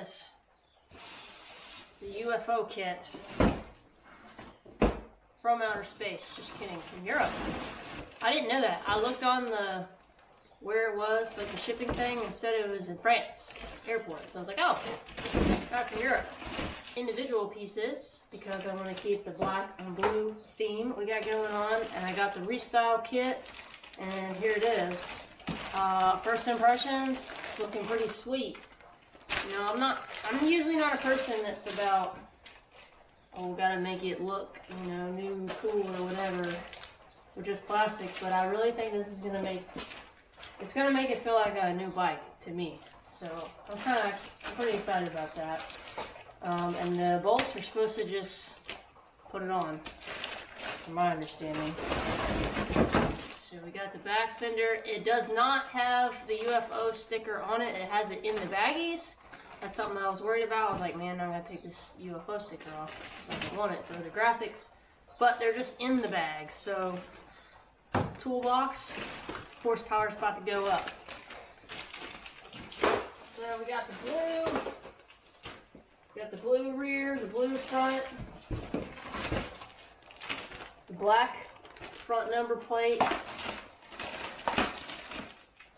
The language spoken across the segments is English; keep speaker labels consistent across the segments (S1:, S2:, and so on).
S1: is. The UFO kit. From outer space. Just kidding. From Europe. I didn't know that. I looked on the where it was, like the shipping thing, and said it was in France airport. So I was like, oh, got it from Europe. Individual pieces, because I want to keep the black and blue theme we got going on. And I got the restyle kit, and here it is. First impressions, it's looking pretty sweet. You know, I'm usually not a person that's about, oh, gotta make it look, you know, new, cool, or whatever, or just plastics, but I really think this is gonna make it feel like a new bike to me. So I'm pretty excited about that. And the bolts are supposed to just put it on, from my understanding. So we got the back fender. It does not have the UFO sticker on it. It has it in the baggies. That's something I was worried about. I was like, man, I'm gonna take this UFO sticker off. I don't want it for the graphics. But they're just in the bag. So, toolbox, horsepower's about to go up. So we got the blue. We got the blue rear, the blue front. The black front number plate.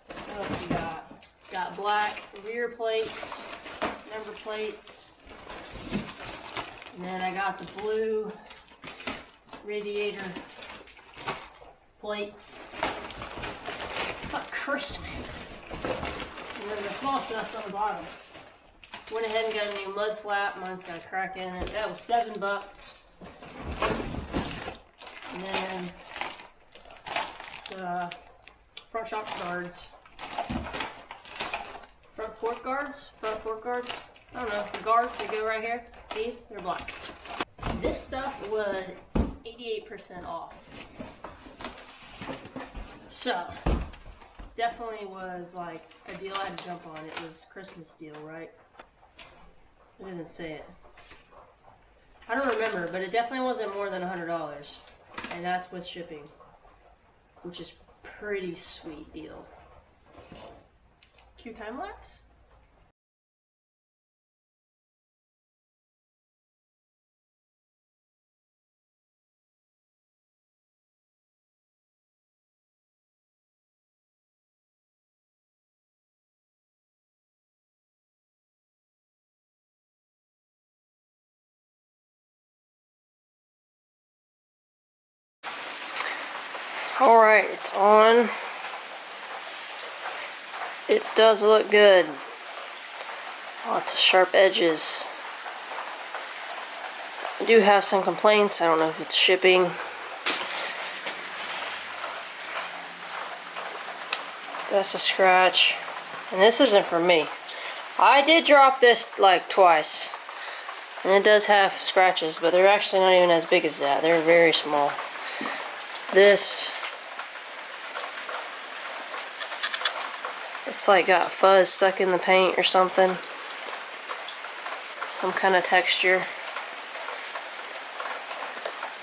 S1: What else we got? Got black rear plates, number plates. And then I got the blue radiator plates. It's like Christmas. And then the small stuff on the bottom. Went ahead and got a new mud flap. Mine's got a crack in it. That was $7. And then the front shock guards. Front fork guards? Front fork guards? I don't know. The guards, they go right here. These, they're black. This stuff was 88% off. So, definitely was like a deal I had to jump on. It was a Christmas deal, right? I didn't say it. I don't remember, but it definitely wasn't more than $100. And that's with shipping, which is pretty sweet deal. Cue time lapse. Alright, it's on. It does look good. Lots of sharp edges. I do have some complaints. I don't know if it's shipping. That's a scratch. And this isn't for me. I did drop this like twice. And it does have scratches, but they're actually not even as big as that. They're very small. This, it's like got fuzz stuck in the paint or something. Some kind of texture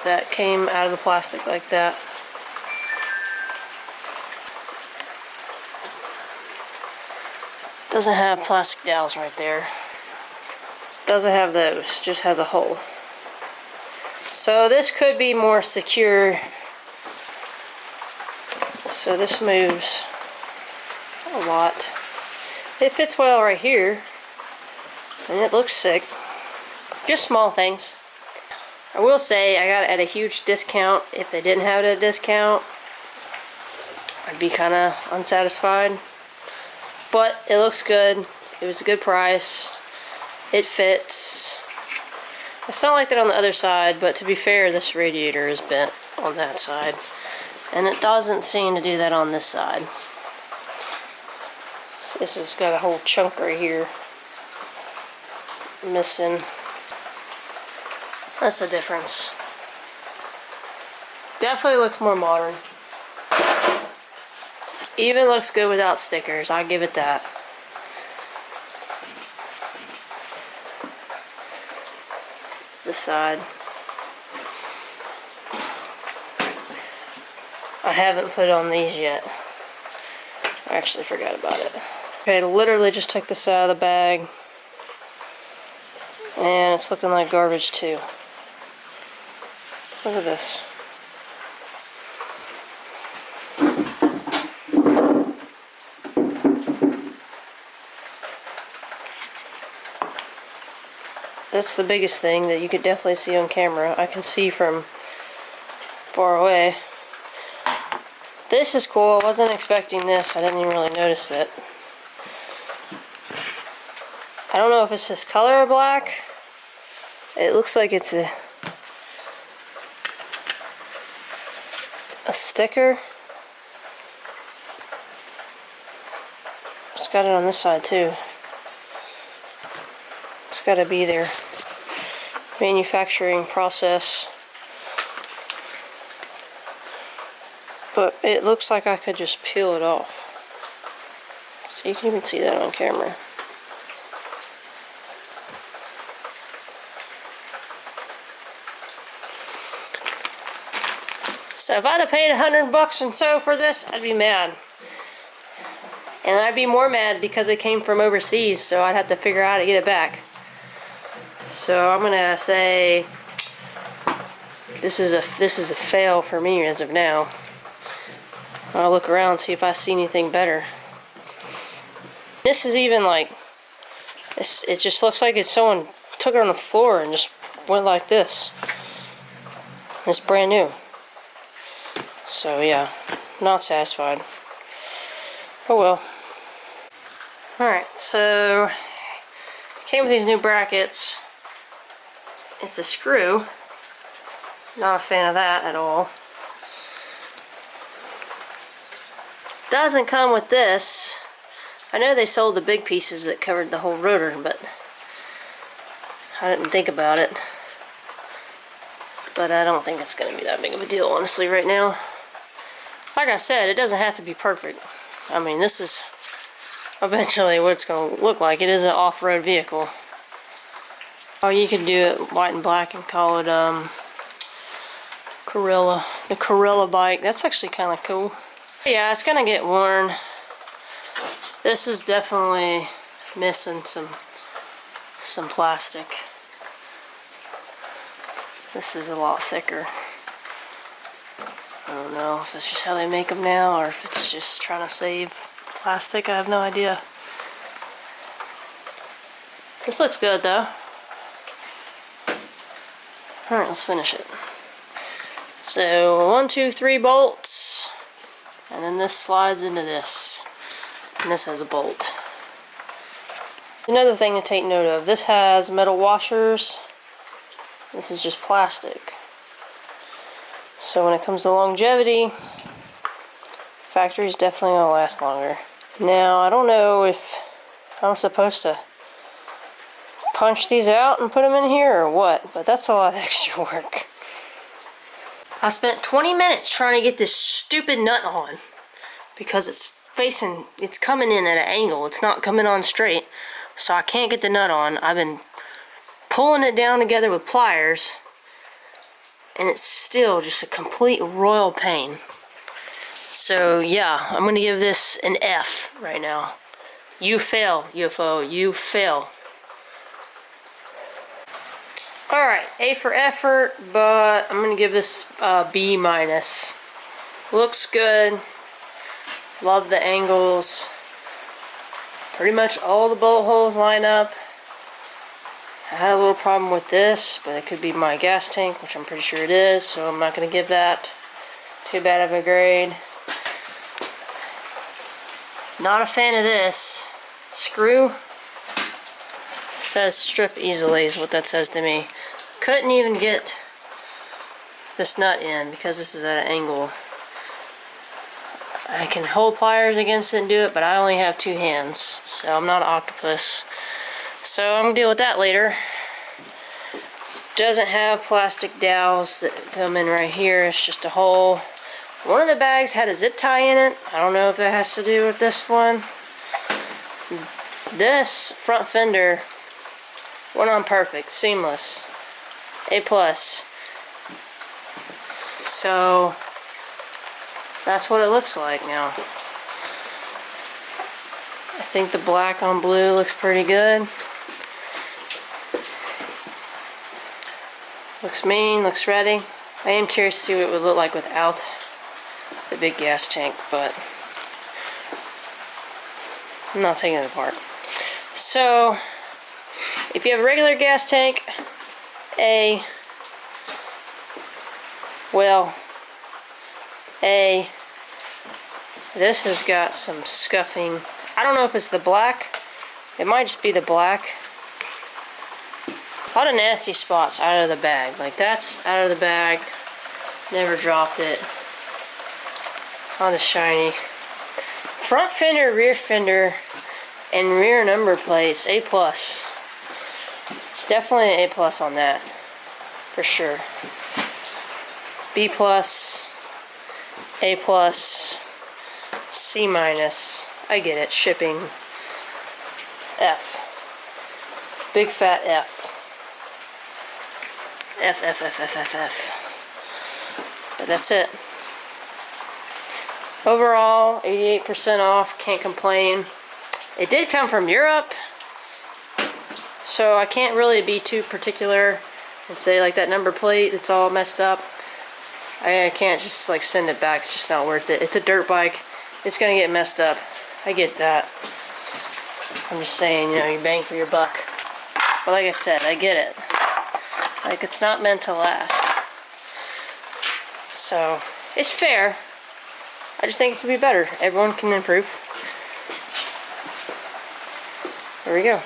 S1: that came out of the plastic like that. Doesn't have plastic dowels right there. Doesn't have those, just has a hole. So this could be more secure. So this moves a lot. It fits well right here. And it looks sick. Just small things. I will say I got it at a huge discount. If they didn't have it at a discount, I'd be kind of unsatisfied. But it looks good. It was a good price. It fits. It's not like that on the other side, but to be fair, this radiator is bent on that side. And it doesn't seem to do that on this side. So this has got a whole chunk right here missing. That's the difference. Definitely looks more modern. Even looks good without stickers, I give it that. This side. I haven't put on these yet. I actually forgot about it. Okay, literally just took this out of the bag. And it's looking like garbage too. Look at this. That's the biggest thing that you could definitely see on camera. I can see from far away. This is cool. I wasn't expecting this. I didn't even really notice it. I don't know if it's this color or black. It looks like it's a sticker. It's got it on this side too. It's got to be their manufacturing process. But it looks like I could just peel it off. So you can even see that on camera. So if I'd have paid $100 and so for this, I'd be mad. And I'd be more mad because it came from overseas, so I'd have to figure out how to get it back. So I'm gonna say this is a fail for me as of now. I'll look around and see if I see anything better. This is even like it just looks like it's someone took it on the floor and just went like this. It's brand new. So yeah, not satisfied. Oh well. Alright, so it came with these new brackets. It's a screw. Not a fan of that at all. Doesn't come with this. I know they sold the big pieces that covered the whole rotor, but I didn't think about it. But I don't think it's going to be that big of a deal, honestly, right now. Like I said, it doesn't have to be perfect. I mean, this is eventually what it's going to look like. It is an off-road vehicle. Or you could do it white and black and call it Corilla. The Corilla bike. That's actually kind of cool. Yeah, it's going to get worn. This is definitely missing some plastic. This is a lot thicker. I don't know if that's just how they make them now or if it's just trying to save plastic. I have no idea. This looks good though. Alright, let's finish it. So 1, 2, 3 bolts, and then this slides into this, and this has a bolt. Another thing to take note of, this has metal washers. This is just plastic. So when it comes to longevity, factory's definitely going to last longer. Now, I don't know if I'm supposed to punch these out and put them in here or what, but that's a lot of extra work. I spent 20 minutes trying to get this stupid nut on because it's coming in at an angle. It's not coming on straight, so I can't get the nut on. I've been pulling it down together with pliers, and it's still just a complete royal pain. So yeah, I'm gonna give this an F right now. You fail, UFO, you fail. Alright, A for effort, but I'm gonna give this B minus. Looks good. Love the angles. Pretty much all the bolt holes line up. I had a little problem with this, but it could be my gas tank, which I'm pretty sure it is, so I'm not going to give that too bad of a grade. Not a fan of this. Screw. Says strip easily is what that says to me. Couldn't even get this nut in because this is at an angle. I can hold pliers against it and do it, but I only have 2 hands, so I'm not an octopus. So I'm going to deal with that later. Doesn't have plastic dowels that come in right here. It's just a hole. One of the bags had a zip tie in it. I don't know if it has to do with this one. This front fender went on perfect. Seamless. A+. So that's what it looks like now. I think the black on blue looks pretty good. Looks mean, looks ready. I am curious to see what it would look like without the big gas tank, but I'm not taking it apart. So, if you have a regular gas tank, this has got some scuffing. I don't know if it's the black. It might just be the black. A lot of nasty spots out of the bag. Like that's out of the bag. Never dropped it. On the shiny. Front fender, rear fender, and rear number plates, A+. Definitely an A+ on that. For sure. B+, A+, C-. I get it. Shipping. F. Big fat F. F. But that's it. Overall, 88% off. Can't complain. It did come from Europe, so I can't really be too particular and say like that number plate, it's all messed up. I can't just like send it back. It's just not worth it. It's a dirt bike. It's gonna get messed up. I get that. I'm just saying, you know, you bang for your buck. But like I said, I get it. Like, it's not meant to last. So, it's fair. I just think it could be better. Everyone can improve. There we go.